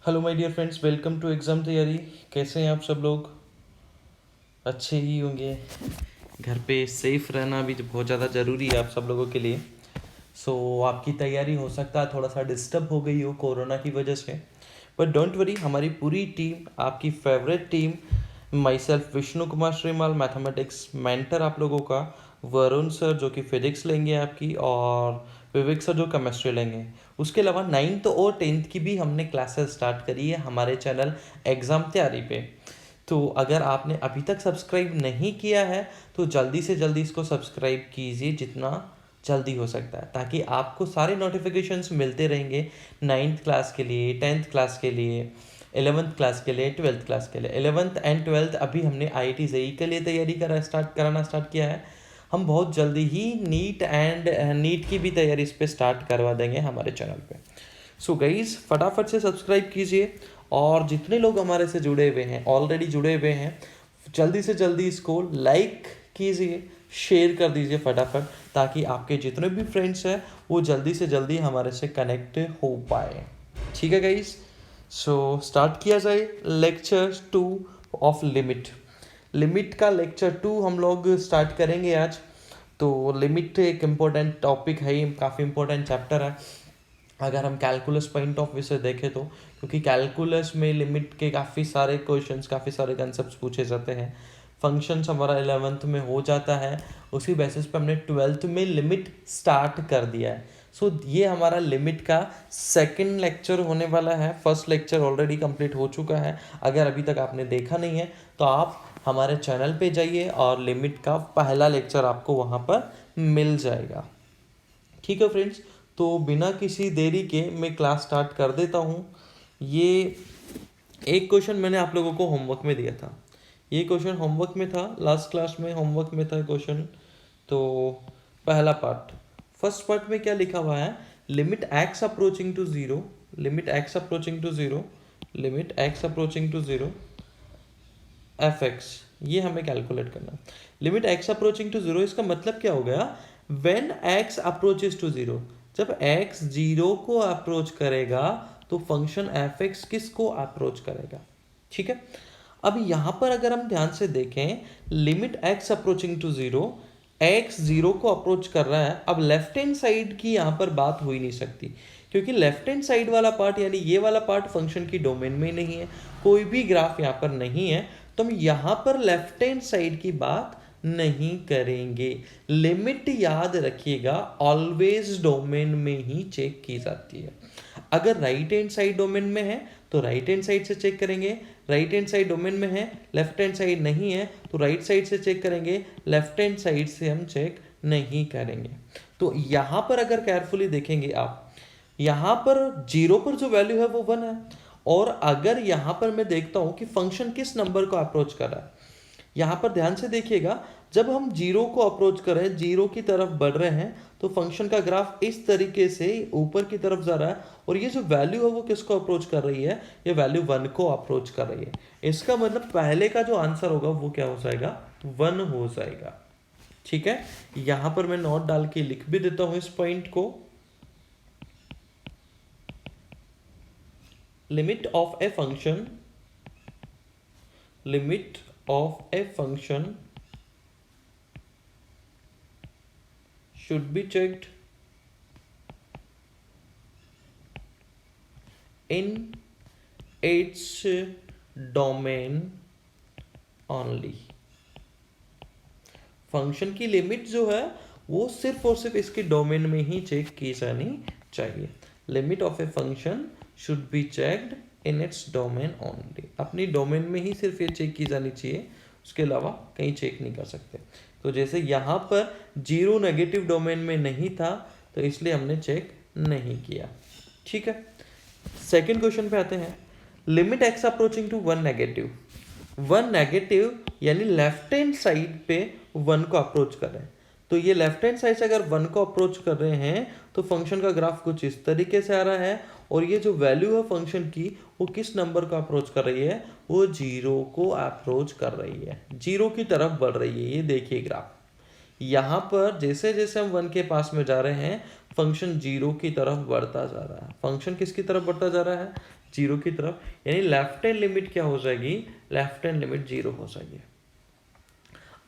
Hello my dear friends, welcome to exam तैयारी। कैसे हैं आप सब लोग? अच्छे ही होंगे। घर पे सेफ रहना भी बहुत ज़्यादा ज़रूरी है आप सब लोगों के लिए। आपकी तैयारी हो सकता है थोड़ा सा डिस्टर्ब हो गई हो कोरोना की वजह से, बट डोंट वरी, हमारी पूरी टीम, आपकी favourite team, my self Vishnu Kumar Shrimal, mathematics mentor आप लोगों का, वरुण सर जो कि फिजिक्स लेंगे आपकी, और विवेक सर जो केमिस्ट्री लेंगे। उसके अलावा 9th और 10th की भी हमने क्लासेस स्टार्ट करी है हमारे चैनल एग्ज़ाम तैयारी पे। तो अगर आपने अभी तक सब्सक्राइब नहीं किया है तो जल्दी से जल्दी इसको सब्सक्राइब कीजिए, जितना जल्दी हो सकता है, ताकि आपको सारे नोटिफिकेशंस मिलते रहेंगे 9th क्लास के लिए, 10th क्लास के लिए, 11th क्लास के लिए, 12th क्लास के लिए। 11th एंड 12th अभी हमने IIT जेई के लिए तैयारी कराना स्टार्ट किया है। हम बहुत जल्दी ही नीट की भी तैयारी इस पर स्टार्ट करवा देंगे हमारे चैनल पे। सो गाइज, फटाफट से सब्सक्राइब कीजिए, और जितने लोग हमारे से जुड़े हुए हैं, ऑलरेडी जुड़े हुए हैं, जल्दी से जल्दी इसको लाइक कीजिए, शेयर कर दीजिए फटाफट, ताकि आपके जितने भी फ्रेंड्स हैं वो जल्दी से जल्दी हमारे से कनेक्ट हो पाए। ठीक है गाइज, स्टार्ट किया जाए लेक्चर 2 ऑफ लिमिट। लिमिट का लेक्चर 2 हम लोग स्टार्ट करेंगे आज। तो लिमिट एक इम्पोर्टेंट टॉपिक है, काफ़ी इम्पोर्टेंट चैप्टर है अगर हम कैलकुलस पॉइंट ऑफ व्यू से देखें तो, क्योंकि कैलकुलस में लिमिट के काफ़ी सारे क्वेश्चंस, काफ़ी सारे कंसेप्ट पूछे जाते हैं। फंक्शंस हमारा 11th में हो जाता है, उसी बेसिस पे हमने 12th में लिमिट स्टार्ट कर दिया है। ये हमारा लिमिट का सेकंड लेक्चर होने वाला है। फर्स्ट लेक्चर ऑलरेडी कंप्लीट हो चुका है। अगर अभी तक आपने देखा नहीं है तो आप हमारे चैनल पे जाइए और लिमिट का पहला लेक्चर आपको वहाँ पर मिल जाएगा। ठीक है फ्रेंड्स, तो बिना किसी देरी के मैं क्लास स्टार्ट कर देता हूँ। ये एक क्वेश्चन मैंने आप लोगों को होमवर्क में दिया था। ये क्वेश्चन होमवर्क में था, लास्ट क्लास में होमवर्क में था क्वेश्चन। तो पहला पार्ट, फर्स्ट पार्ट में क्या लिखा हुआ है? Limit x approaching to zero, limit x approaching to zero, limit x approaching to zero F X, ये हमें कैलकुलेट करना है। Limit x approaching to zero, इसका मतलब क्या हो गया? When X approaches to zero, जब एक्स जीरो को अप्रोच करेगा तो फंक्शन एफ एक्स किसको अप्रोच करेगा? ठीक है, अब यहां पर अगर हम ध्यान से देखें, limit x approaching to zero, X zero को अप्रोच कर रहा है। अब लेफ्ट हैंड साइड की यहां पर बात हो ही नहीं सकती, क्योंकि लेफ्ट हैंड साइड वाला पार्ट यानी ये वाला पार्ट फंक्शन की डोमेन में नहीं है, कोई भी ग्राफ यहाँ पर नहीं है, तो हम यहाँ पर लेफ्ट हैंड साइड की बात नहीं करेंगे। लिमिट याद रखिएगा ऑलवेज डोमेन में ही चेक की जाती है। अगर राइट हैंड साइड डोमेन में है तो राइट हैंड साइड से चेक करेंगे, राइट हैंड साइड डोमेन में है, लेफ्ट हैंड साइड नहीं है तो राइट साइड से चेक करेंगे, लेफ्ट हैंड साइड से हम चेक नहीं करेंगे। तो यहां पर अगर केयरफुली देखेंगे आप, यहां पर जीरो पर जो वैल्यू है वो 1 है, और अगर यहां पर मैं देखता हूं कि फंक्शन किस नंबर को अप्रोच कर रहा है, यहां पर ध्यान से देखिएगा, जब हम जीरो को अप्रोच कर रहे हैं, जीरो की तरफ बढ़ रहे हैं, तो फंक्शन का ग्राफ इस तरीके से ऊपर की तरफ जा रहा है, और ये जो वैल्यू है वो किसको अप्रोच कर रही है? ये वैल्यू 1 को अप्रोच कर रही है। इसका मतलब पहले का जो आंसर होगा वो क्या हो जाएगा? 1 हो जाएगा। ठीक है, यहां पर मैं नोट डाल के लिख भी देता हूं इस पॉइंट को। limit of a function, limit of a function should be checked in its domain only। Function की लिमिट जो है वो सिर्फ और सिर्फ इसके डोमेन में ही चेक की जानी चाहिए। Limit of a function should be checked in its domain only, अपनी डोमेन में ही सिर्फ ये चेक की जानी चाहिए, उसके अलावा कहीं चेक नहीं कर सकते। तो जैसे यहाँ पर जीरो नेगेटिव डोमेन में नहीं था तो इसलिए हमने चेक नहीं किया। ठीक है, सेकेंड क्वेश्चन पे आते हैं। Limit x approaching to 1 negative, 1 negative यानी लेफ्ट हैंड साइड पे 1 को अप्रोच कर रहे हैं। तो ये लेफ्ट हैंड साइड से अगर 1 को अप्रोच कर रहे हैं तो फंक्शन का ग्राफ कुछ इस तरीके से आ रहा है, और ये जो वैल्यू है फंक्शन की वो किस नंबर को अप्रोच कर रही है? वो जीरो को अप्रोच कर रही है, जीरो की तरफ बढ़ रही है। ये देखिए ग्राफ, यहाँ पर जैसे जैसे हम 1 के पास में जा रहे हैं फंक्शन जीरो की तरफ बढ़ता जा रहा है। फंक्शन किसकी तरफ बढ़ता जा रहा है? जीरो की तरफ, यानी लेफ्ट हैंड लिमिट क्या हो जाएगी, लेफ्ट हैंड लिमिट जीरो हो जाएगी।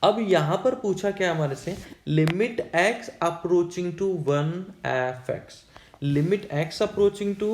अब यहां पर पूछा क्या हमारे से, limit x approaching to 1 F x, limit x approaching to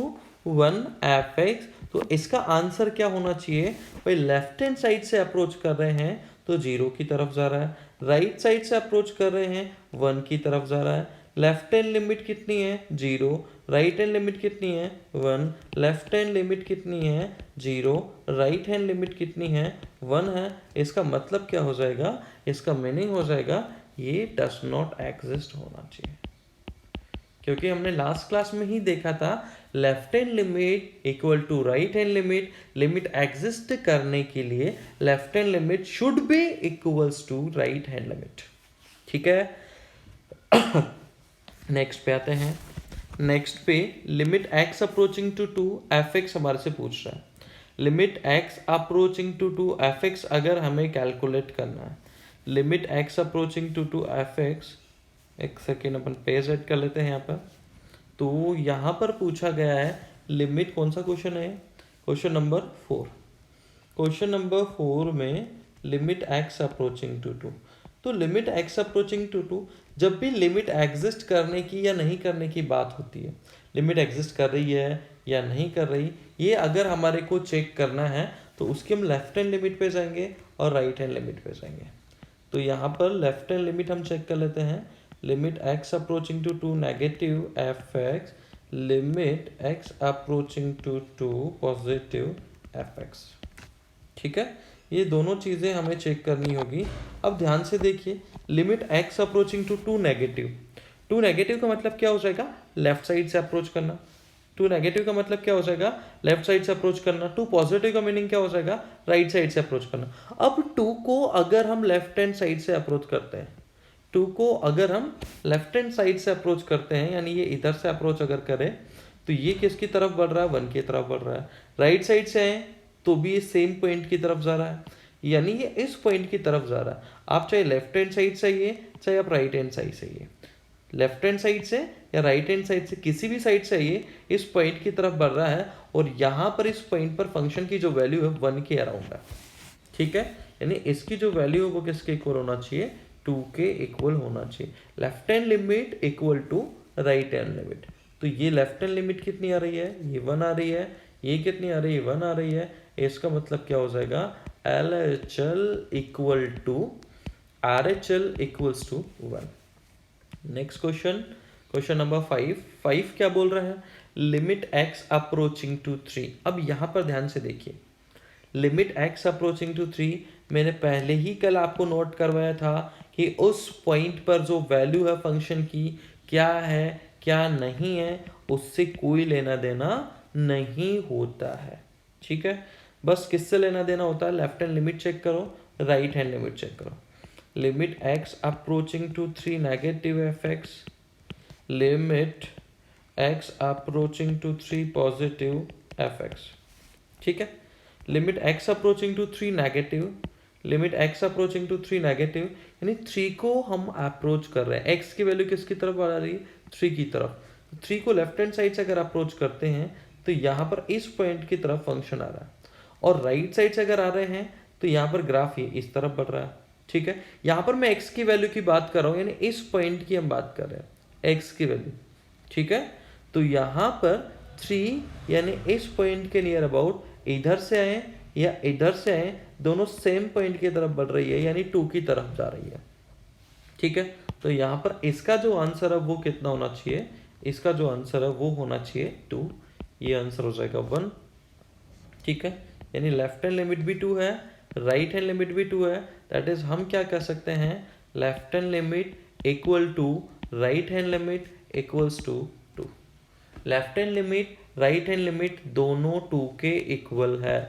1 F x, तो इसका आंसर क्या होना चाहिए भाई, लेफ्ट हैंड साइड से अप्रोच कर रहे हैं तो जीरो की तरफ जा रहा है, राइट साइड से अप्रोच कर रहे हैं 1 की तरफ जा रहा है। लेफ्ट हैंड लिमिट कितनी है, जीरो, राइट हैंड लिमिट कितनी है 1, लेफ्ट हैंड लिमिट कितनी है जीरो, राइट हैंड लिमिट कितनी है 1 है। इसका मतलब क्या हो जाएगा, इसका मीनिंग हो जाएगा ये डस नॉट एग्जिस्ट होना चाहिए, क्योंकि हमने लास्ट क्लास में ही देखा था left hand limit equal to right hand limit, limit exist करने के लिए left hand limit should be equals to right hand limit. ठीक है, नेक्स्ट पे आते हैं। नेक्स्ट पे limit x approaching to 2 f x हमारे से पूछ रहा है। Limit x approaching to 2 f x अगर हमें कैलकुलेट करना है, limit x approaching to 2 f x, एक सेकेंड अपन पेज ऐड कर लेते हैं यहाँ पर। तो यहाँ पर पूछा गया है लिमिट, कौन सा क्वेश्चन है, क्वेश्चन नंबर 4, क्वेश्चन नंबर 4 में लिमिट एक्स अप्रोचिंग टू 2, तो लिमिट एक्स अप्रोचिंग टू 2, जब भी लिमिट एग्जिस्ट करने की या नहीं करने की बात होती है, लिमिट एग्जिस्ट कर रही है या नहीं कर रही, ये अगर हमारे को चेक करना है तो उसकी हम लेफ्ट हैंड लिमिट पे जाएंगे और राइट हैंड लिमिट पे जाएंगे। तो यहाँ पर लेफ्ट हैंड लिमिट हम चेक कर लेते हैं, limit x approaching to 2 negative f x, limit x approaching to 2 positive f x. ठीक है, ये दोनों चीज़ें हमें चेक करनी होगी। अब ध्यान से देखिए, limit x approaching to 2 negative, 2 negative का मतलब क्या हो जाएगा, लेफ्ट साइड से अप्रोच करना, 2 नेगेटिव का मतलब क्या हो जाएगा, लेफ्ट साइड से अप्रोच करना, 2 पॉजिटिव का मीनिंग क्या हो जाएगा, राइट साइड से अप्रोच करना। अब 2 को अगर हम लेफ्ट हैंड साइड से अप्रोच करते हैं, 2 को अगर हम लेफ्ट हैंड साइड से अप्रोच करते हैं, यानी ये इधर से अप्रोच अगर करें तो ये किसकी तरफ बढ़ रहा है, 1 की तरफ बढ़ रहा है। राइट साइड से आए तो भी ये सेम पॉइंट की तरफ जा रहा है, यानी ये इस पॉइंट की तरफ जा रहा है। आप चाहे लेफ्ट हैंड साइड से आइए, चाहे आप राइट हैंड साइड से आइए, लेफ्ट हैंड साइड से या राइट हैंड साइड से, किसी भी साइड से आइए, इस पॉइंट की तरफ बढ़ रहा है और यहाँ पर इस पॉइंट पर फंक्शन की जो वैल्यू है 1 के अराउंड है। ठीक है, यानी इसकी जो वैल्यू है वो किसके इक्वल होना चाहिए, 2 के इक्वल होना चाहिए। Left hand limit equal to right hand limit, तो ये लेफ्ट हैंड लिमिट कितनी आ रही है, ये 1 आ रही है, ये कितनी आ रही है, 1 आ रही है। इसका मतलब क्या हो जाएगा, LHL equal to RHL equals to 1। Next question, question number 5 क्या बोल रहा है, लिमिट एक्स अप्रोचिंग टू 3। अब यहाँ पर ध्यान से देखिए, लिमिट एक्स अप्रोचिंग टू 3, मैंने पहले ही कल आपको नोट करवाया था कि उस पॉइंट पर जो वैल्यू है फंक्शन की क्या है क्या नहीं है, उससे कोई लेना देना नहीं होता है। ठीक है, बस किससे लेना देना होता है, लेफ्ट हैंड लिमिट चेक करो, राइट हैंड लिमिट चेक करो। Limit x approaching to 3 negative f x, limit x approaching to 3 positive f x. ठीक है, limit x approaching to 3 negative, limit x approaching to 3 negative, यानी 3 को हम approach कर रहे हैं, एक्स की वैल्यू किसकी तरफ आ रही है, 3 की तरफ। 3 को लेफ्ट हैंड साइड से अगर अप्रोच करते हैं तो यहाँ पर इस पॉइंट की तरफ फंक्शन आ रहा है, और राइट साइड से अगर आ रहे हैं तो यहाँ पर ग्राफ ये इस तरफ बढ़ रहा है। ठीक है, यहाँ पर मैं एक्स की वैल्यू की बात कर रहा हूँ, यानी इस पॉइंट की हम बात कर रहे हैं, एक्स की वैल्यू। ठीक है, तो यहाँ पर 3 यानी इस पॉइंट के नियर अबाउट इधर से आए या इधर से आए, दोनों सेम पॉइंट की तरफ बढ़ रही है, यानी 2 की तरफ जा रही है। ठीक है, तो यहाँ पर इसका जो आंसर है वो कितना होना चाहिए, इसका जो आंसर है वो होना चाहिए 2, ये आंसर हो जाएगा 1। ठीक है, यानी लेफ्ट हैंड लिमिट भी 2 है, राइट हैंड लिमिट भी 2 है, दैट इज हम क्या कह सकते हैं, left hand limit equal to right hand limit equals to 2। Left hand limit right hand limit दोनों 2 के इक्वल है,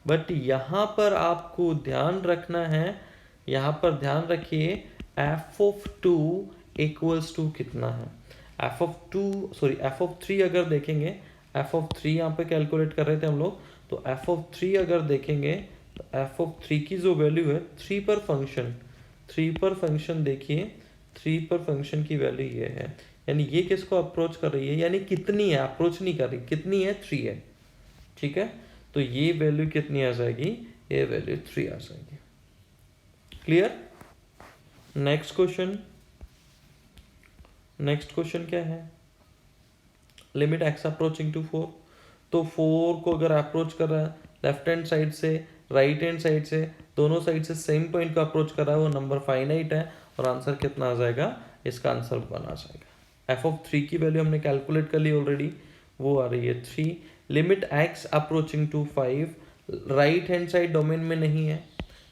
बट यहाँ पर आपको ध्यान रखना है, यहाँ पर ध्यान रखिए एफ ऑफ 2 इक्वल्स टू कितना है, एफ ऑफ 3 अगर देखेंगे, एफ ऑफ 3 यहाँ पे कैलकुलेट कर रहे थे हम लोग, तो एफ ऑफ 3 अगर देखेंगे तो एफ ऑफ 3 की जो वैल्यू है 3 पर फंक्शन देखिए, 3 पर फंक्शन की वैल्यू ये है, यानी ये किसको अप्रोच कर रही है, यानी कितनी है, अप्रोच नहीं कर रही, कितनी है, 3 है। ठीक है, तो ये वैल्यू कितनी आ जाएगी, ये वैल्यू 3 आ जाएगी। Clear? Next question, next question क्या है, लिमिट एक्स अप्रोचिंग टू 4। तो 4 को अगर अप्रोच कर रहा है लेफ्ट हैंड साइड से, राइट हैंड साइड से, दोनों साइड से सेम पॉइंट को अप्रोच कर रहा है, वो नंबर फाइनाइट है, और आंसर कितना आ जाएगा, इसका आंसर 1 आ जाएगा। एफ ऑफ 3 की वैल्यू हमने कैलकुलेट कर ली ऑलरेडी, वो आ रही है 3। Limit x approaching to 5, right hand side domain में नहीं है,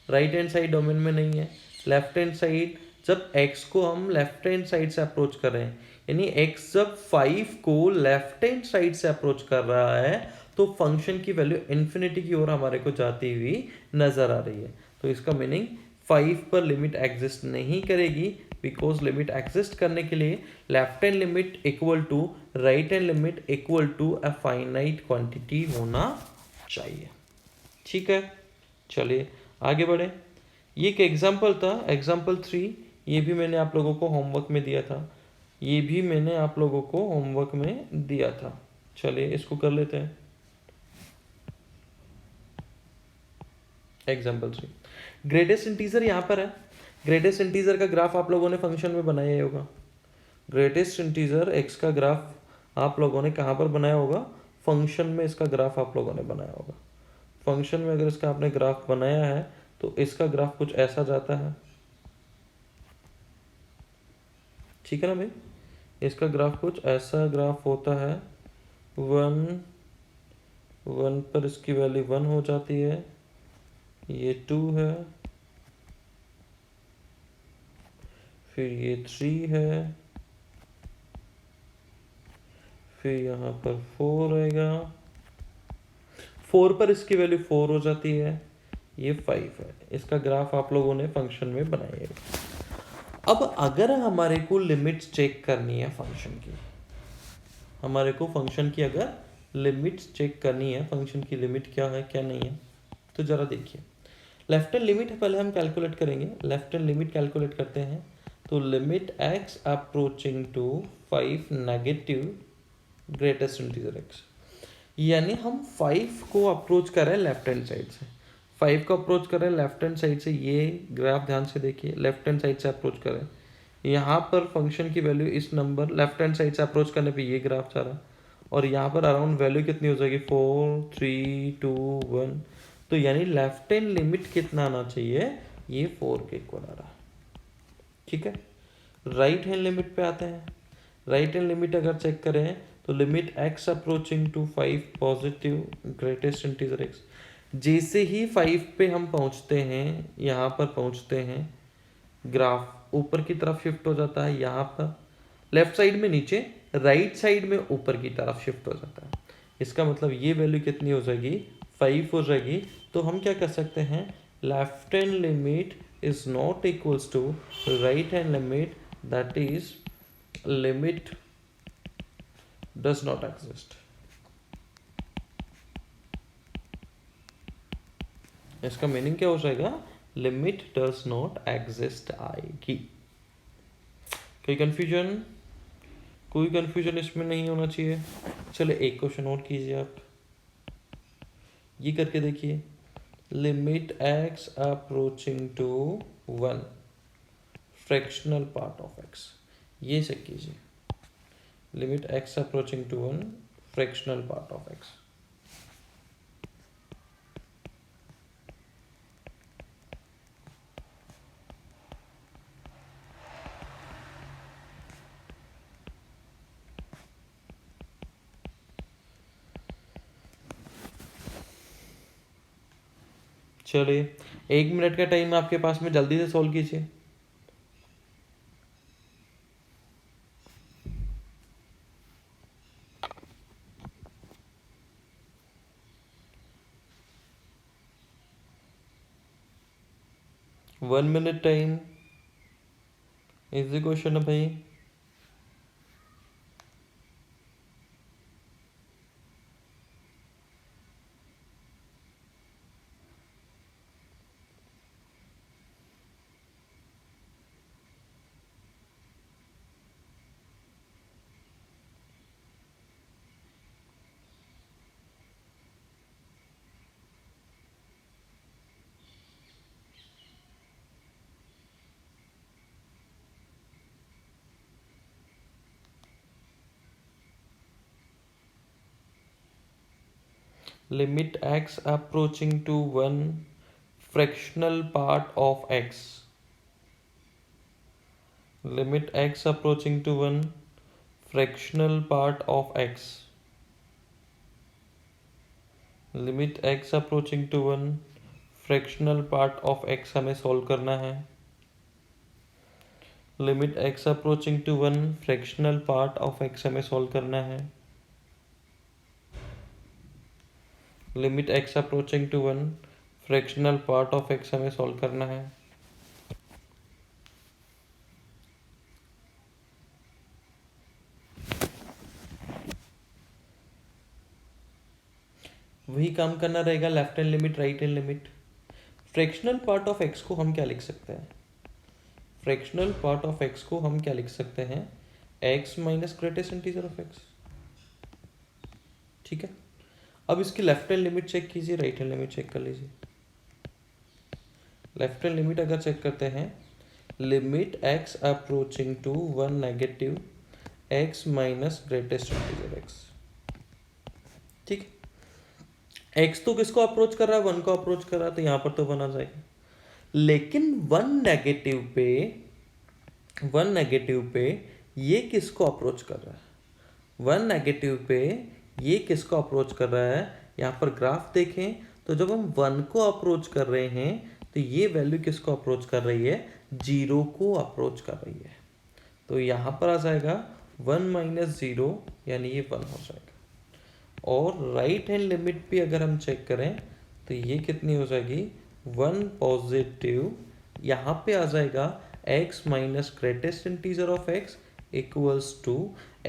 राइट हैंड साइड डोमेन में नहीं है, लेफ्ट हैंड साइड, जब x को हम लेफ्ट हैंड साइड से अप्रोच कर रहे हैं, यानी x जब 5 को लेफ्ट हैंड साइड से अप्रोच कर रहा है, तो फंक्शन की वैल्यू इन्फिनिटी की ओर हमारे को जाती हुई नजर आ रही है। तो इसका मीनिंग 5 पर लिमिट एग्जिस्ट नहीं करेगी, बिकॉज लिमिट एग्जिस्ट करने के लिए left hand limit equal to right hand limit equal to a finite quantity होना चाहिए। ठीक है, चलिए आगे बढ़े। ये एक एग्जाम्पल था, एग्जाम्पल 3, ये भी मैंने आप लोगों को होमवर्क में दिया था, ये भी मैंने आप लोगों को होमवर्क में दिया था। चलिए इसको कर लेते हैं। एग्जाम्पल 3, ग्रेटेस्ट इंटीजर यहाँ पर है। ग्रेटेस्ट इंटीजर का ग्राफ आप लोगों ने फंक्शन में बनाया ही होगा। ग्रेटेस्ट इंटीजर एक्स का ग्राफ आप लोगों ने कहाँ पर बनाया होगा, फंक्शन में इसका ग्राफ आप लोगों ने बनाया होगा। फंक्शन में अगर इसका आपने ग्राफ बनाया है तो इसका ग्राफ कुछ ऐसा जाता है, ठीक है ना भाई, इसका ग्राफ कुछ ऐसा ग्राफ होता है। 1 पर इसकी वैल्यू 1 हो जाती है, ये 2 है, फिर ये 3 है, फिर यहाँ पर 4 आएगा, 4 पर इसकी वैल्यू 4 हो जाती है, ये 5 है। इसका ग्राफ आप लोगों ने फंक्शन में बनाया है। अब अगर हमारे को लिमिट्स चेक करनी है फंक्शन की, हमारे को फंक्शन की अगर लिमिट्स चेक करनी है, फंक्शन की लिमिट क्या है क्या नहीं है, तो जरा देखिए। लेफ्ट हैंड लिमिट पहले हम कैलकुलेट करेंगे, लेफ्ट हैंड लिमिट कैलकुलेट करते हैं। तो limit x approaching to 5 negative greatest integer x, यानी हम 5 को अप्रोच कर रहे हैं लेफ्ट हैंड साइड से, 5 को अप्रोच कर रहे हैं लेफ्ट हैंड साइड से। ये ग्राफ ध्यान से देखिए, लेफ्ट हैंड साइड से अप्रोच कर रहे हैं, यहाँ पर फंक्शन की वैल्यू इस नंबर लेफ्ट हैंड साइड से अप्रोच करने पे ये ग्राफ जा रहा है, और यहाँ पर अराउंड वैल्यू कितनी हो जाएगी, 4 3 2 1। तो यानी लेफ्ट हैंड लिमिट कितना आना चाहिए, ये 4 के इक्वल आ रहा है। ठीक है, राइट हैंड लिमिट पे आते हैं। राइट हैंड लिमिट अगर चेक करें तो limit x approaching to 5 positive greatest integer x, जैसे ही 5 पे हम पहुंचते हैं, यहाँ पर पहुंचते हैं, ग्राफ ऊपर की तरफ शिफ्ट हो जाता है, यहाँ पर लेफ्ट साइड में नीचे, राइट साइड में ऊपर की तरफ शिफ्ट हो जाता है। इसका मतलब ये वैल्यू कितनी हो जाएगी, 5 हो जाएगी। तो हम क्या कर सकते हैं, left hand limit is not equals to right hand limit, that is limit does not exist. इसका मीनिंग क्या हो जाएगा, लिमिट डज नॉट एग्जिस्ट आएगी। कोई कंफ्यूजन, कोई कंफ्यूजन इसमें नहीं होना चाहिए। चलो एक क्वेश्चन और कीजिए आप, ये करके देखिए। Limit x approaching to 1 fractional part of x, ये चेक कीजिए। Limit x approaching to 1 fractional part of x. चलिए 1 मिनट का टाइम आपके पास में, जल्दी से सॉल्व कीजिए। One minute time, easy question है भाई। limit x approaching to 1 fractional part of x, limit x approaching to 1 fractional part of x, limit x approaching to 1 fractional part of x हमें solve करना है। Limit x approaching to 1 fractional part of x हमें solve करना है। Limit x approaching to 1 fractional part of x हमें solve करना है। वही काम करना रहेगा, left hand limit right hand limit. Fractional part of x को हम क्या लिख सकते हैं? फ्रैक्शनल पार्ट ऑफ x को हम क्या लिख सकते हैं? x minus greatest integer of x। ठीक है, अब इसकी लेफ्ट हैंड लिमिट चेक कीजिए, राइट हैंड लिमिट चेक कर लीजिए। लेफ्ट हैंड लिमिट अगर चेक करते हैं, limit x approaching to 1 negative x minus greatest integer x। ठीक है, x तो किसको अप्रोच कर रहा है? 1 को अप्रोच कर रहा है, तो यहां पर तो 1 आ जाएगा। लेकिन 1 नेगेटिव पे ये किसको अप्रोच कर रहा है? 1 नेगेटिव पे ये किसको अप्रोच कर रहा है? यहाँ पर ग्राफ देखें तो जब हम 1 को अप्रोच कर रहे हैं तो ये वैल्यू किसको अप्रोच कर रही है? 0 को अप्रोच कर रही है। तो यहाँ पर आ जाएगा 1 माइनस 0, यानी ये 1 हो जाएगा। और राइट हैंड लिमिट भी अगर हम चेक करें तो ये कितनी हो जाएगी? 1 पॉजिटिव, यहाँ पे आ जाएगा x minus greatest integer of x equals to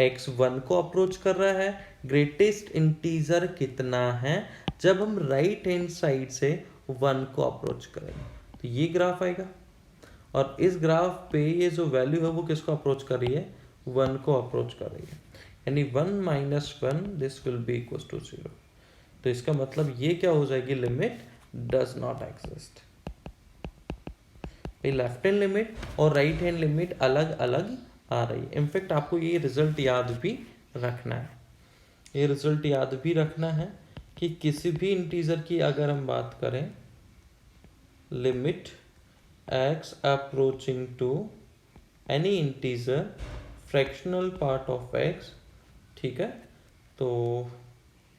x 1 को अप्रोच कर रहा है। ग्रेटेस्ट इंटीजर कितना है? जब हम राइट हैंड साइड से 1 को अप्रोच करेंगे तो ये ग्राफ आएगा, और इस ग्राफ पे ये जो वैल्यू है वो किसको अप्रोच कर रही है? 1 को अप्रोच कर रही है, यानी 1 माइनस 1 this will be equal to 0। तो इसका मतलब ये क्या हो जाएगी? Limit does not exist. Left hand limit और राइट हैंड लिमिट अलग अलग आ रही है। इनफैक्ट आपको ये रिजल्ट याद भी रखना है, ये रिजल्ट याद भी रखना है कि किसी भी इंटीजर की अगर हम बात करें, limit x approaching to any integer fractional part of x, ठीक है, तो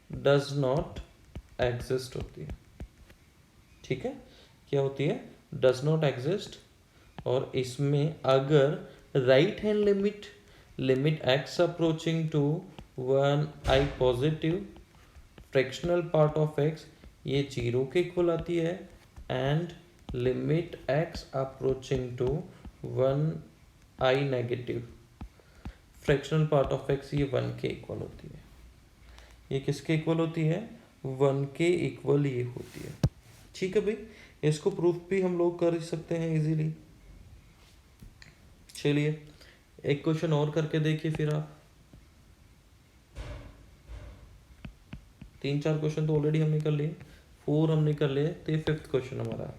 डज नॉट एग्जिस्ट होती है। ठीक है, क्या होती है? Does not exist. और इसमें अगर right hand limit x approaching to 1 i positive fractional part of x ये 0 के इक्वल आती है, and limit x approaching to 1 i negative fractional part of x ये 1 के इक्वल होती है। ये किसके इक्वल होती है? 1 के इक्वल ये होती है। ठीक है भाई, इसको प्रूफ भी हम लोग कर सकते हैं इजीली। चलिए एक क्वेश्चन और करके देखिए फिर आप। 3-4 क्वेश्चन तो ऑलरेडी हमने कर लिए, 4 हमने कर लिए, तो ये 5th क्वेश्चन हमारा।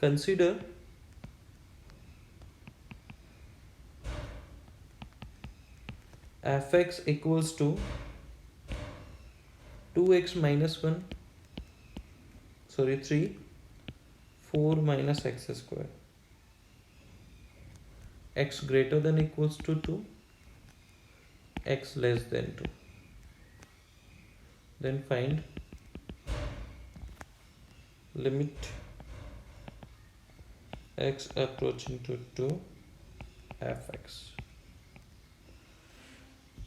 Consider fx equals to 2x minus 1, sorry 3, 4 minus x square, x greater than equals to 2, x less than 2. Then find limit x approaching to 2 fx.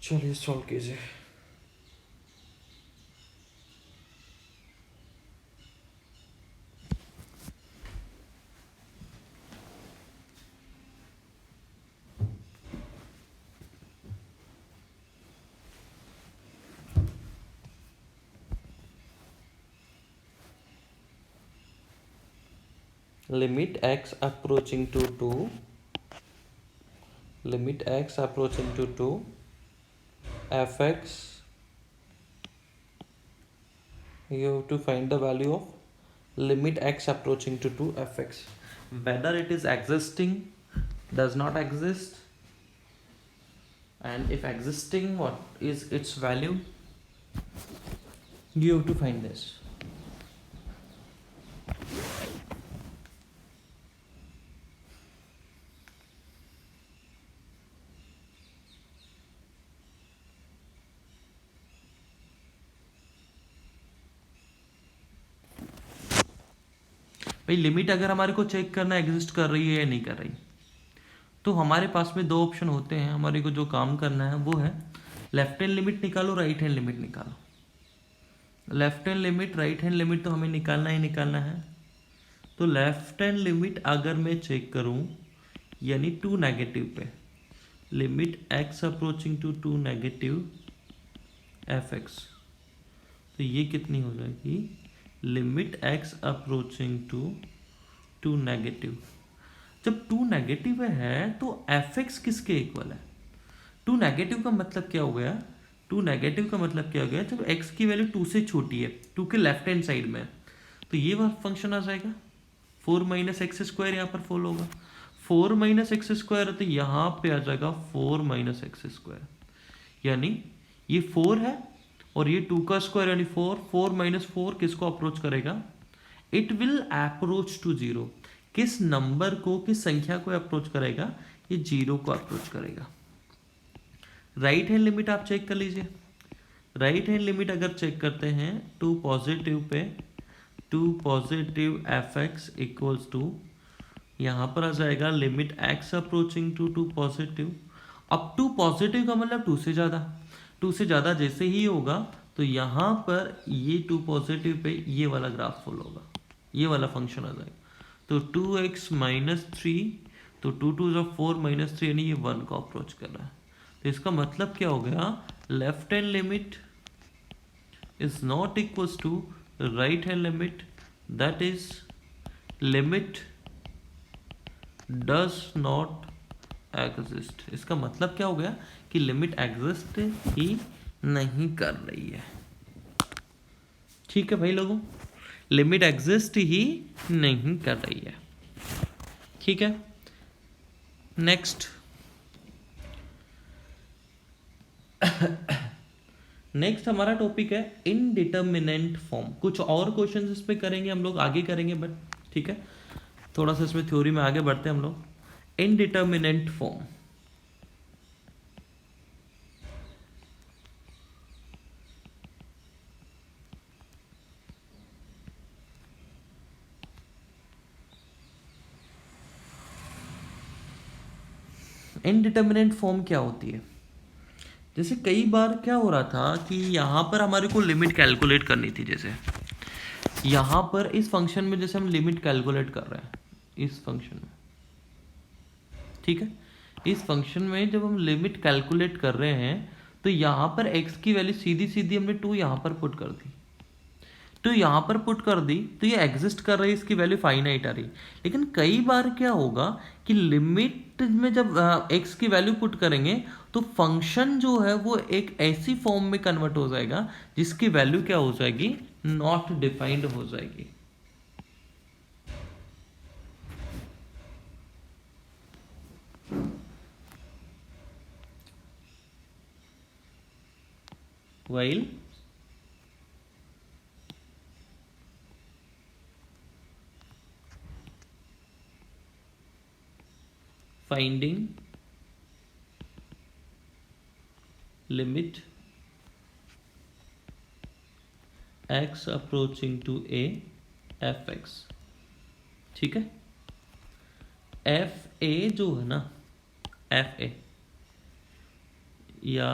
चलिए सॉल्व कीजिए। Limit x approaching to 2, limit x approaching to 2 fx, you have to find the value of limit x approaching to 2 fx, whether it is existing, does not exist, and if existing, what is its value? You have to find this. भाई limit अगर हमारे को check करना exist कर रही है या नहीं कर रही, तो हमारे पास में दो ऑप्शन होते हैं। हमारे को जो काम करना है वो है लेफ्ट हैंड लिमिट निकालो, राइट हैंड लिमिट निकालो। Left hand limit, right hand limit तो हमें निकालना ही निकालना है। तो लेफ्ट हैंड लिमिट अगर मैं चेक करूं यानी टू नेगेटिव पे, limit x approaching to two negative f x, तो ये कितनी हो जाएगी? Limit x approaching to two negative. जब टू नेगेटिव है तो एफ एक्स किसके इक्वल है? टू नेगेटिव का मतलब क्या हो गया? टू नेगेटिव का मतलब क्या हो गया? जब एक्स की वैल्यू टू से छोटी है, टू के लेफ्ट हैंड साइड में, तो ये वाला फंक्शन आ जाएगा। 4 माइनस एक्स स्क्वायर यहाँ पर फॉलो होगा। 4 माइनस एक्स स्क्वायर तो यहाँ पे आ जाएगा 4 माइनस एक्स स्क्वायर, यानी ये 4 है और ये 2 का स्क्वायर यानी 4। 4 माइनस 4 किसको अप्रोच करेगा? It will approach to zero. किस नंबर को, किस संख्या को अप्रोच करेगा? ये जीरो को अप्रोच करेगा। राइट हैंड लिमिट आप चेक कर लीजिए। राइट हैंड लिमिट अगर चेक करते हैं टू पॉजिटिव पे, two positive f x equals to, यहाँ पर आ जाएगा limit x approaching to two positive. अब टू पॉजिटिव का मतलब टू से ज़्यादा, टू से ज़्यादा जैसे ही होगा तो यहाँ पर ये टू पॉजिटिव पे ये वाला ग्राफ फॉलो होगा, ये वाला फंक्शन आ जाएगा। तो 2x माइनस 3, तो 2 2 जो 4 माइनस 3 यानी ये 1 को अप्रोच कर रहा है। तो इसका मतलब क्या हो गया? Left hand limit is not equals to right hand limit, that is limit does not exist. इसका मतलब क्या हो गया कि लिमिट एग्जिस्ट ही नहीं कर रही है। ठीक है भाई लोगों, लिमिट एग्जिस्ट ही नहीं कर रही है। ठीक है, नेक्स्ट नेक्स्ट हमारा टॉपिक है इनडिटर्मिनेंट फॉर्म। कुछ और क्वेश्चंस इस पे करेंगे हम लोग, आगे करेंगे, बट ठीक है थोड़ा सा इसमें थ्योरी में आगे बढ़ते हैं हम लोग। इनडिटर्मिनेंट फॉर्म, इनडिटर्मिनेंट फॉर्म क्या होती है? जैसे कई बार क्या हो रहा था कि यहाँ पर हमारे को लिमिट कैलकुलेट करनी थी। जैसे यहाँ पर इस फंक्शन में जैसे हम लिमिट कैलकुलेट कर रहे हैं इस फंक्शन में, ठीक है, इस फंक्शन में जब हम लिमिट कैलकुलेट कर रहे हैं तो यहाँ पर x की वैल्यू सीधी सीधी हमने 2 यहाँ पर पुट कर दी, तो यहाँ पर पुट कर दी तो ये एग्जिस्ट कर रही है, इसकी वैल्यू फाइनाइट आ रही। लेकिन कई बार क्या होगा कि लिमिट में जब x की वैल्यू पुट करेंगे तो फंक्शन जो है वो एक ऐसी फॉर्म में कन्वर्ट हो जाएगा जिसकी वैल्यू क्या हो जाएगी? नॉट डिफाइंड हो जाएगी। while finding limit x approaching to a f x, ठीक है। एफ ए जो है ना, एफ ए या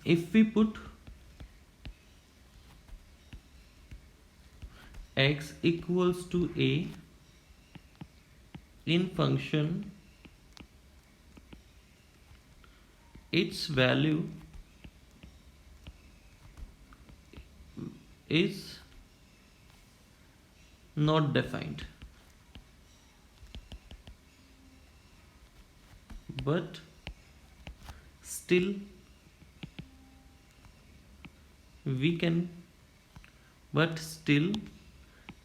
if we put x equals to a in function, its value is not defined, but still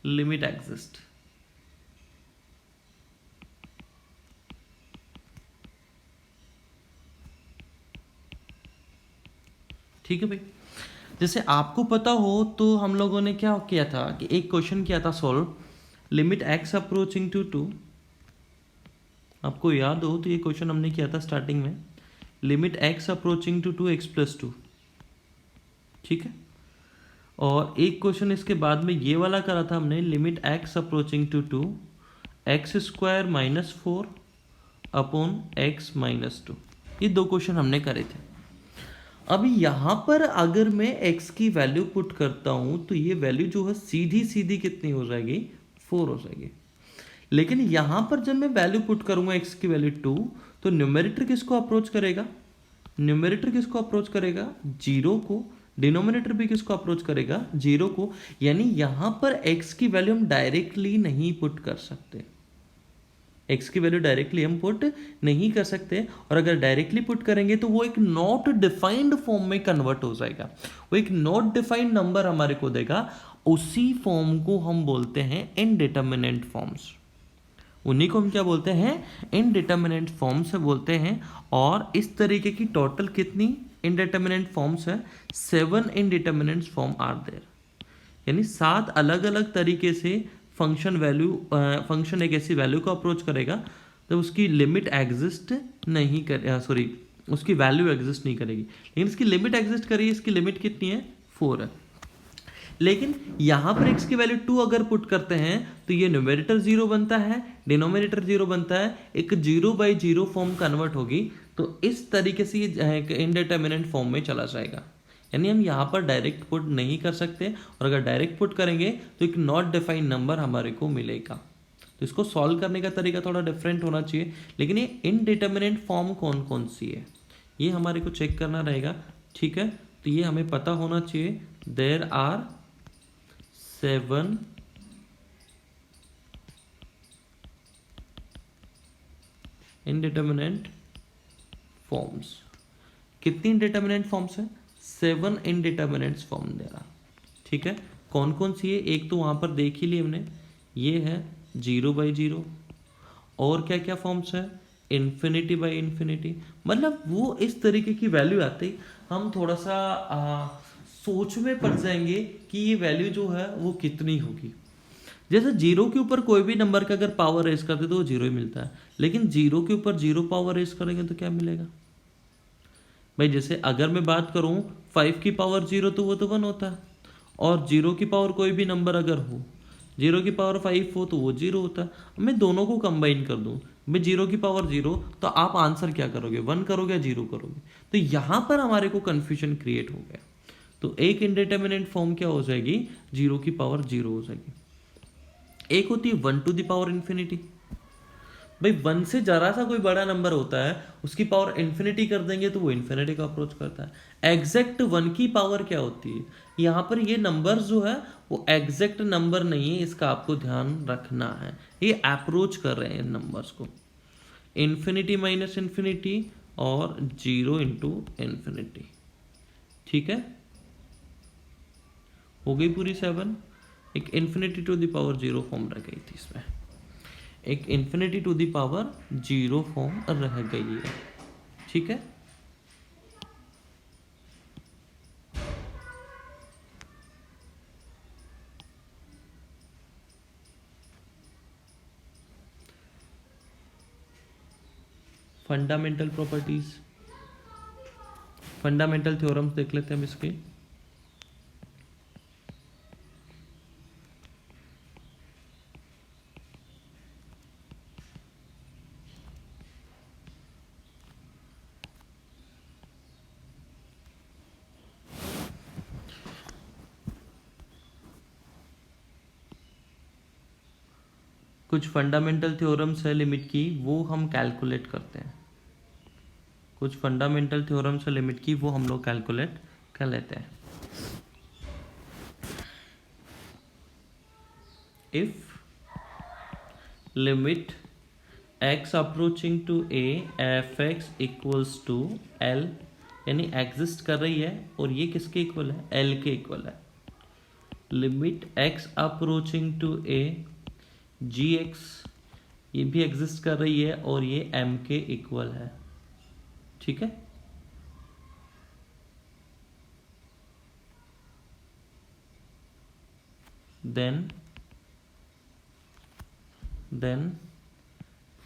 limit exist. ठीक है भाई। जैसे आपको पता हो तो हम लोगों ने क्या किया था कि एक क्वेश्चन किया था solve, limit x approaching to 2, आपको याद हो तो ये क्वेश्चन हमने किया था स्टार्टिंग में, limit x approaching to 2x+2, ठीक है। और एक क्वेश्चन इसके बाद में ये वाला करा था हमने, limit x approaching to 2x² - 4 upon x - 2। ये दो क्वेश्चन हमने करे थे। अभी यहाँ पर अगर मैं x की वैल्यू पुट करता हूँ तो ये वैल्यू जो है सीधी सीधी कितनी हो जाएगी, 4 हो जाएगी। लेकिन यहाँ पर जब मैं वैल्यू पुट करूँगा x की वैल्यू 2, तो न्यूमरेटर किसको अप्रोच करेगा, न्यूमरेटर किसको अप्रोच करेगा, 0 को। डिनोमिनेटर भी किसको अप्रोच करेगा, 0 को। यानी यहाँ पर x की वैल्यू हम डायरेक्टली नहीं पुट कर सकते, x की वैल्यू डायरेक्टली हम पुट नहीं कर सकते। और अगर डायरेक्टली पुट करेंगे तो वो एक नॉट डिफाइंड फॉर्म में कन्वर्ट हो जाएगा, वो एक नॉट डिफाइंड नंबर हमारे को देगा। उसी फॉर्म को हम बोलते हैं इनडिटरमिनेंट फॉर्म्स, उन्हीं को हम क्या बोलते हैं, इनडिटरमिनेंट फॉर्म्स बोलते हैं। और इस तरीके की टोटल कितनी इनडिटरमिनेंट फॉर्म्स है, 7 इनडिटरमिनेंट फॉर्म आर देयर। यानी 7 अलग अलग तरीके से फंक्शन एक ऐसी वैल्यू को अप्रोच करेगा तो उसकी लिमिट एग्जिस्ट नहीं कर, सॉरी उसकी वैल्यू एग्जिस्ट नहीं करेगी, लेकिन इसकी लिमिट एग्जिस्ट करेगी। इसकी लिमिट कितनी है, 4 है। लेकिन यहाँ पर x की वैल्यू 2 अगर पुट करते हैं तो ये न्यूमरेटर 0 बनता है, डिनोमिनेटर 0 बनता है, एक 0/0 फॉर्म कन्वर्ट होगी। तो इस तरीके से ये इनडिटरमिनेंट फॉर्म में चला जाएगा। यानी हम यहाँ पर डायरेक्ट पुट नहीं कर सकते, और अगर डायरेक्ट पुट करेंगे तो एक नॉट डिफाइंड नंबर हमारे को मिलेगा। तो इसको सॉल्व करने का तरीका थोड़ा डिफरेंट होना चाहिए। लेकिन ये इनडिटरमिनेंट फॉर्म कौन कौन सी है ये हमारे को चेक करना रहेगा, ठीक है। तो ये हमें पता होना चाहिए, देयर आर 7 इनडिटरमिनेंट फॉर्म्स। कितनी इनडिटरमिनेंट फॉर्म्स है, 7 इनडिटरमिनेंट फॉर्म दे रहा, ठीक है। कौन कौन सी है, एक तो वहां पर देख ही ली हमने, ये है 0/0। और क्या क्या फॉर्म्स है, इन्फिनिटी/इन्फिनिटी। मतलब वो इस तरीके की वैल्यू आती हम थोड़ा सा सोच में पड़ जाएंगे कि ये वैल्यू जो है वो कितनी होगी। जैसे 0 के ऊपर कोई भी नंबर का अगर पावर रेस करते तो वो 0 ही मिलता है, लेकिन 0 के ऊपर 0 पावर रेस करेंगे तो क्या मिलेगा भाई। जैसे अगर मैं बात करूं 5 की पावर 0 तो वो तो 1 होता है, और 0 की पावर कोई भी नंबर अगर हो, 0 की पावर 5 हो तो वो 0 होता है। मैं दोनों को कंबाइन कर दूं, मैं 0 की पावर 0, तो आप आंसर क्या करोगे, 1 करोगे या 0 करोगे। तो यहां पर हमारे को कंफ्यूजन क्रिएट हो गया। तो एक इनडिटरमिनेंट फॉर्म क्या हो जाएगी, 0 की पावर 0 हो जाएगी। एक होती है 1 टू द पावर इन्फिनिटी। भाई 1 से जरा सा कोई बड़ा नंबर होता है, उसकी पावर इन्फिनिटी कर देंगे तो वो इन्फिनिटी का अप्रोच करता है। एग्जैक्ट 1 की पावर क्या होती है, यहाँ पर ये नंबर जो है वो एग्जैक्ट नंबर नहीं है, इसका आपको ध्यान रखना है। ये अप्रोच कर रहे हैं इन नंबर्स को, इन्फिनिटी माइनस इन्फिनिटी और 0 इंटू इन्फिनिटी, ठीक है। हो गई पूरी 7। एक infinity to the power 0 form रह गई थी इसमें, एक infinity to the power 0 form रह गई है, ठीक है। फंडामेंटल प्रॉपर्टीज, फंडामेंटल थ्योरम्स देख लेते हैं हम इसके। कुछ फंडामेंटल थ्योरम्स है लिमिट की, वो हम कैलकुलेट करते हैं। कुछ फंडामेंटल थ्योरम्स है लिमिट की, वो हम लोग कैलकुलेट कर लेते हैं। If limit x approaching to a f(x) equals to l, यानी एग्जिस्ट कर रही है, और ये किसके इक्वल है, l के इक्वल है। Limit x approaching to a gx, ये भी एग्जिस्ट कर रही है और ये m के इक्वल है, ठीक है। देन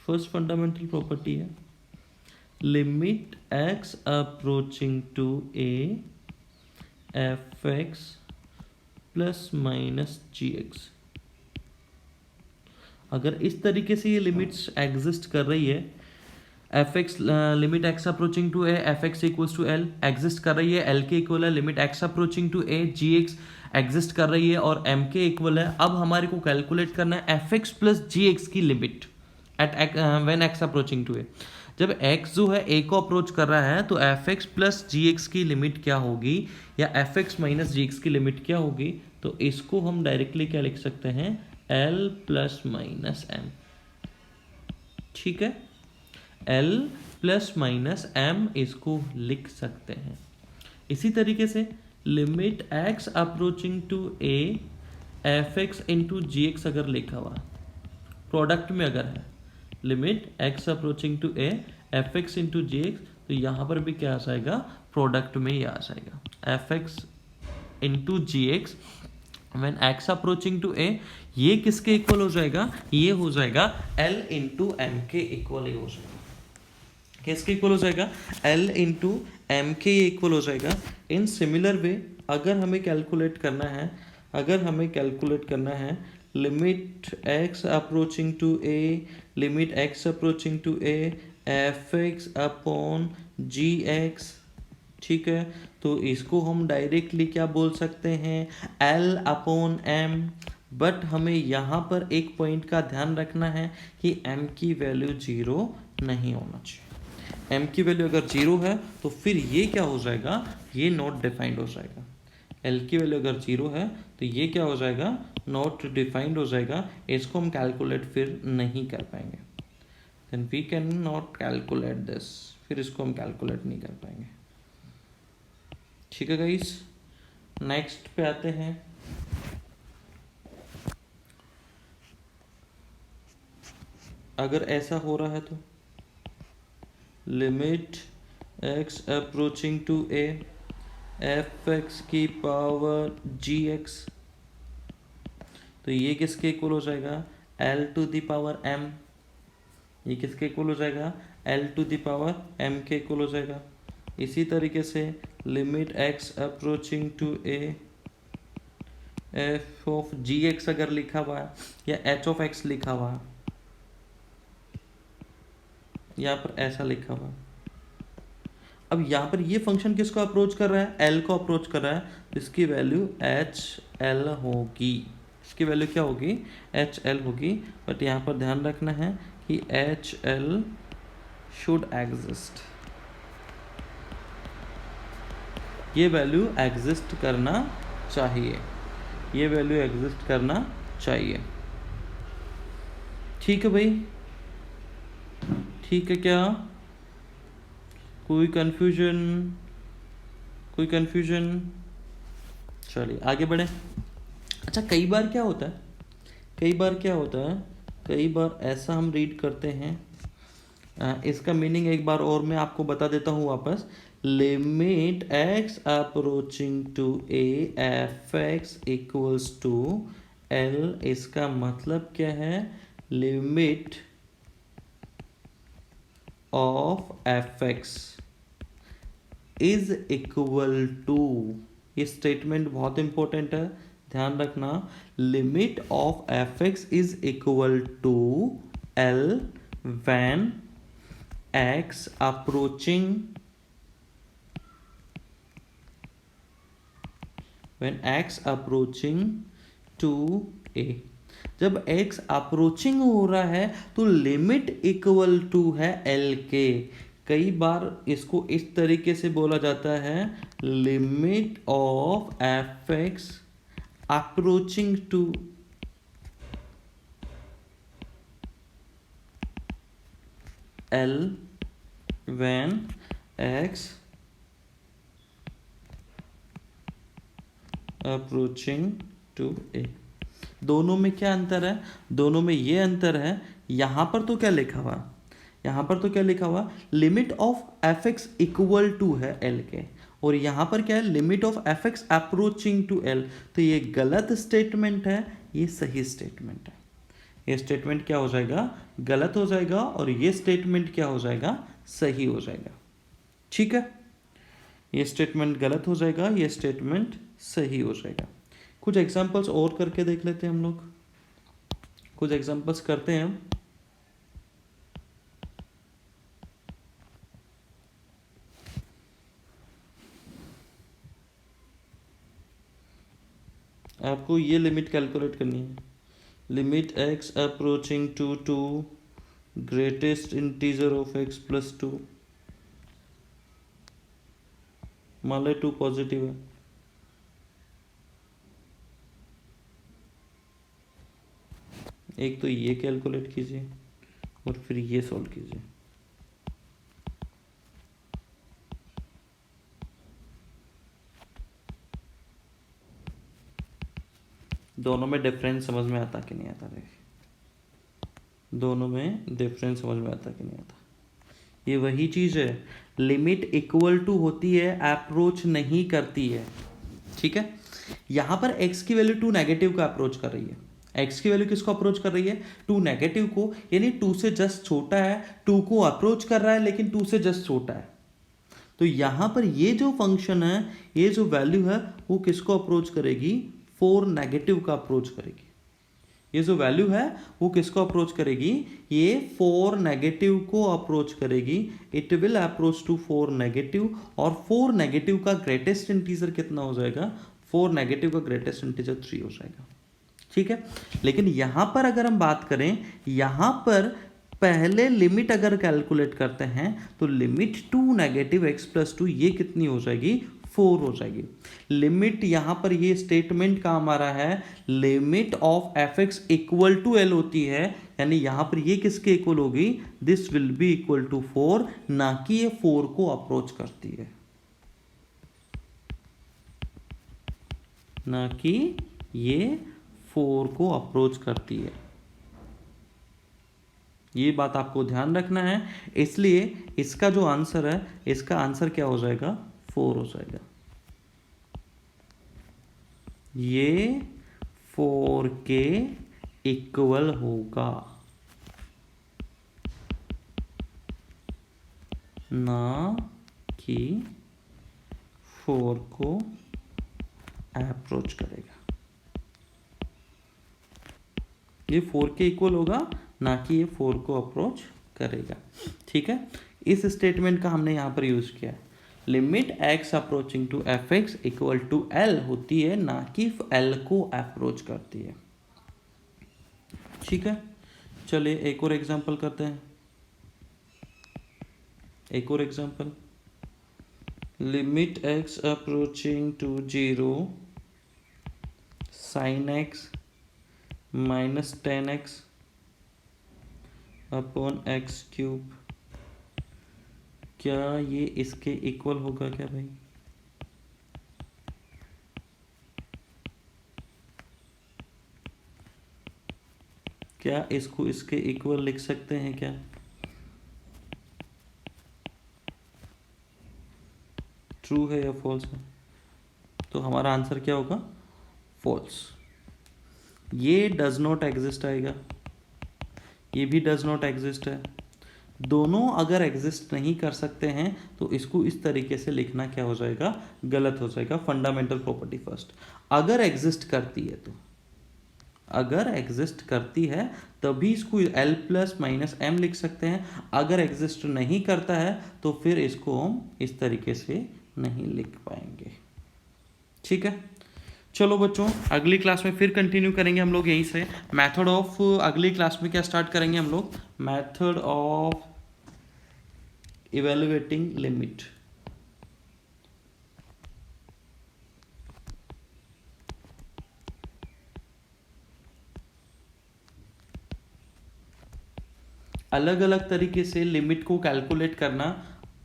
फर्स्ट फंडामेंटल प्रॉपर्टी है limit x approaching to a fx plus minus gx। अगर इस तरीके से ये लिमिट्स एग्जिस्ट कर रही है, fx limit x approaching to a fx equals to l exist कर रही है, l के इक्वल है, limit x approaching to a gx exist कर रही है और m के इक्वल है। अब हमारे को कैलकुलेट करना है fx प्लस gx की limit at when x approaching to a। जब x जो है a को अप्रोच कर रहा है तो fx प्लस gx की लिमिट क्या होगी या fx माइनस gx की लिमिट क्या होगी, तो इसको हम डायरेक्टली क्या लिख सकते हैं l प्लस माइनस m। ठीक है, l प्लस माइनस m इसको लिख सकते हैं। इसी तरीके से limit x approaching to a fx into g x अगर लिखा हुआ प्रोडक्ट में अगर है limit x approaching to a fx into g x, तो यहाँ पर भी क्या आ जाएगा प्रोडक्ट में ही आ जाएगा fx into g x when x approaching to a। ये किसके इक्वल हो जाएगा, ये हो जाएगा l इंटू m के इक्वल ही हो जाएगा। किसके इक्वल हो जाएगा, l इंटू m के इक्वल हो जाएगा। इन सिमिलर वे अगर हमें कैलकुलेट करना है limit x approaching to a limit x approaching to a fx upon gx। ठीक है, तो इसको हम डायरेक्टली क्या बोल सकते हैं l अपॉन m। बट हमें यहाँ पर एक पॉइंट का ध्यान रखना है कि m की वैल्यू 0 नहीं होना चाहिए। m की वैल्यू अगर 0 है तो फिर ये क्या हो जाएगा, ये नॉट डिफाइंड हो जाएगा। l की वैल्यू अगर 0 है तो ये क्या हो जाएगा, नॉट डिफाइंड हो जाएगा। इसको हम कैलकुलेट फिर नहीं कर पाएंगे, then we can not calculate this, फिर इसको हम कैलकुलेट नहीं कर पाएंगे। ठीक है गाइस, नेक्स्ट पे आते हैं। अगर ऐसा हो रहा है तो limit x approaching to a fx की पावर gx, तो ये किसके इक्वल हो जाएगा l to the power m। ये किसके इक्वल हो जाएगा l to the power m के इक्वल हो जाएगा। इसी तरीके से limit x approaching to a f of gx अगर लिखा हुआ है या h ऑफ x लिखा हुआ है, यहाँ पर ऐसा लिखा हुआ है। अब यहाँ पर ये फंक्शन किसको अप्रोच कर रहा है, l को अप्रोच कर रहा है, तो इसकी वैल्यू hl होगी। इसकी वैल्यू क्या होगी, hl होगी। बट यहाँ पर ध्यान रखना है कि hl शुड एग्जिस्ट, ये वैल्यू एग्जिस्ट करना चाहिए, ये वैल्यू एग्जिस्ट करना चाहिए। ठीक है भाई, ठीक है क्या, कोई कंफ्यूजन चलिए आगे बढ़े। अच्छा, कई बार क्या होता है, कई बार ऐसा हम रीड करते हैं, इसका मीनिंग एक बार और मैं आपको बता देता हूँ वापस। Limit x approaching to a fx equals to l, इसका मतलब क्या है, limit of fx is equal to, ये स्टेटमेंट बहुत इंपॉर्टेंट है, ध्यान रखना। Limit of fx is equal to l when x approaching to a। जब x अप्रोचिंग हो रहा है तो लिमिट इक्वल टू है l के। कई बार इसको इस तरीके से बोला जाता है, limit of fx approaching to l when x approaching to a। दोनों में क्या अंतर है, दोनों में ये अंतर है, यहाँ पर तो क्या लिखा हुआ, limit of fx equal to है l के, और यहाँ पर क्या है, limit of f x approaching to l. तो ये गलत स्टेटमेंट है, ये सही स्टेटमेंट है। ये स्टेटमेंट क्या हो जाएगा, गलत हो जाएगा, और ये स्टेटमेंट क्या हो जाएगा, सही हो जाएगा। ठीक है, ये स्टेटमेंट गलत हो जाएगा, ये स्टेटमेंट सही हो जाएगा। कुछ एग्जांपल्स और करके देख लेते हैं हम लोग, कुछ एग्जांपल्स करते हैं हम। आपको ये लिमिट कैलकुलेट करनी है, limit x approaching to greatest integer of x plus 2, मान लो 2 पॉजिटिव है। एक तो ये कैलकुलेट कीजिए और फिर ये सॉल्व कीजिए। दोनों में डिफरेंस समझ में आता कि नहीं आता, देखिए दोनों में डिफरेंस समझ में आता कि नहीं आता। ये वही चीज़ है, लिमिट इक्वल टू होती है, अप्रोच नहीं करती है। ठीक है, यहाँ पर x की वैल्यू 2 नेगेटिव का अप्रोच कर रही है। x की वैल्यू किसको अप्रोच कर रही है, 2 नेगेटिव को, यानी 2 से जस्ट छोटा है, 2 को अप्रोच कर रहा है लेकिन 2 से जस्ट छोटा है। तो यहाँ पर ये जो फंक्शन है, ये जो वैल्यू है, वो किसको अप्रोच करेगी, 4 नेगेटिव का अप्रोच करेगी। ये जो वैल्यू है वो किसको अप्रोच करेगी, ये 4 नेगेटिव को अप्रोच करेगी। It will approach to 4 negative, और 4 नेगेटिव का ग्रेटेस्ट इंटीजर कितना हो जाएगा, 4 नेगेटिव का ग्रेटेस्ट इंटीजर 3 हो जाएगा। ठीक है, लेकिन यहां पर अगर हम बात करें, यहां पर पहले लिमिट अगर कैलकुलेट करते हैं तो लिमिट 2 नेगेटिव एक्स प्लस 2 ये कितनी हो जाएगी, 4 हो जाएगी। लिमिट यहां पर ये स्टेटमेंट काम आ रहा है, limit of f x equal to l होती है, यानी यहां पर ये किसके इक्वल होगी, this will be equal to 4, ना कि ये 4 को अप्रोच करती है, ना कि ये 4 को अप्रोच करती है। ये बात आपको ध्यान रखना है, इसलिए इसका जो आंसर है, इसका आंसर क्या हो जाएगा, 4 हो जाएगा। ये 4 के इक्वल होगा, ना कि 4 को अप्रोच करेगा। ये 4 के इक्वल होगा, ना कि ये 4 को अप्रोच करेगा। ठीक है, इस स्टेटमेंट का हमने यहाँ पर यूज किया है। Limit x approaching to f x equal to l होती है, ना कि एल को अप्रोच करती है। ठीक है, चलिए एक और एग्जांपल करते हैं, एक और example. Limit x approaching to 0 sine x minus 10x upon x cube, क्या ये इसके इक्वल होगा क्या भाई, क्या इसको इसके इक्वल लिख सकते हैं क्या, ट्रू है या फॉल्स है, तो हमारा आंसर क्या होगा, फॉल्स। ये डज नॉट एग्जिस्ट आएगा, ये भी डज नॉट एग्जिस्ट है। दोनों अगर एग्जिस्ट नहीं कर सकते हैं तो इसको इस तरीके से लिखना क्या हो जाएगा, गलत हो जाएगा। फंडामेंटल प्रॉपर्टी फर्स्ट, अगर एग्जिस्ट करती है तो, अगर एग्जिस्ट करती है तभी इसको एल प्लस माइनस एम लिख सकते हैं। अगर एग्जिस्ट नहीं करता है तो फिर इसको हम इस तरीके से नहीं लिख पाएंगे। ठीक है, चलो बच्चों, अगली क्लास में फिर कंटिन्यू करेंगे हम लोग यहीं से। मेथड ऑफ, अगली क्लास में क्या स्टार्ट करेंगे हम लोग, मेथड ऑफ इवेलुएटिंग लिमिट। अलग अलग तरीके से लिमिट को कैलकुलेट करना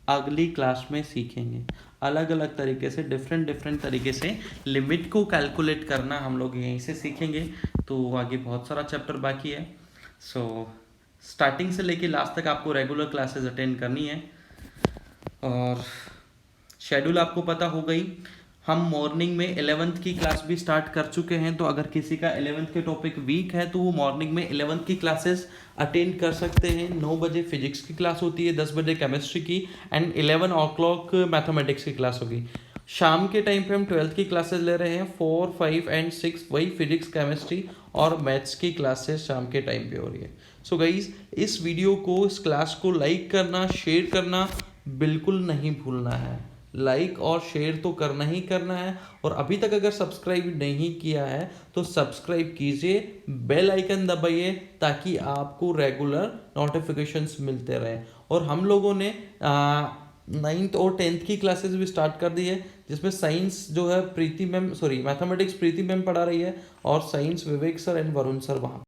अगली क्लास में सीखेंगे। अलग अलग तरीके से, डिफरेंट तरीके से लिमिट को कैलकुलेट करना हम लोग यहीं से सीखेंगे। तो आगे बहुत सारा चैप्टर बाकी है। सो स्टार्टिंग से लेके लास्ट तक आपको रेगुलर क्लासेस अटेंड करनी है। और शेड्यूल आपको पता हो गई। हम मॉर्निंग में 11th की क्लास भी स्टार्ट कर चुके हैं, तो अगर किसी का 11th के टॉपिक वीक है तो वो मॉर्निंग में 11th की क्लासेस अटेंड कर सकते हैं। 9 बजे फिजिक्स की क्लास होती है, 10 बजे केमिस्ट्री की एंड 11 ओ क्लॉक मैथमेटिक्स की क्लास होगी। शाम के टाइम पे हम 12th की क्लासेस ले रहे हैं, 4, 5 एंड 6 वही फिजिक्स केमिस्ट्री और मैथ्स की क्लासेस शाम के टाइम पे हो रही है। सो गाइज, इस वीडियो को, इस क्लास को लाइक करना, शेयर करना बिल्कुल नहीं भूलना है। लाइक और शेयर तो करना ही करना है, और अभी तक अगर सब्सक्राइब नहीं किया है तो सब्सक्राइब कीजिए, बेल आइकन दबाइए ताकि आपको रेगुलर नोटिफिकेशंस मिलते रहें। और हम लोगों ने 9th और 10th की क्लासेस भी स्टार्ट कर दी है, जिसमें साइंस जो है मैथमेटिक्स प्रीति मैम पढ़ा रही है, और science Vivek sir and Varun sir वहाँ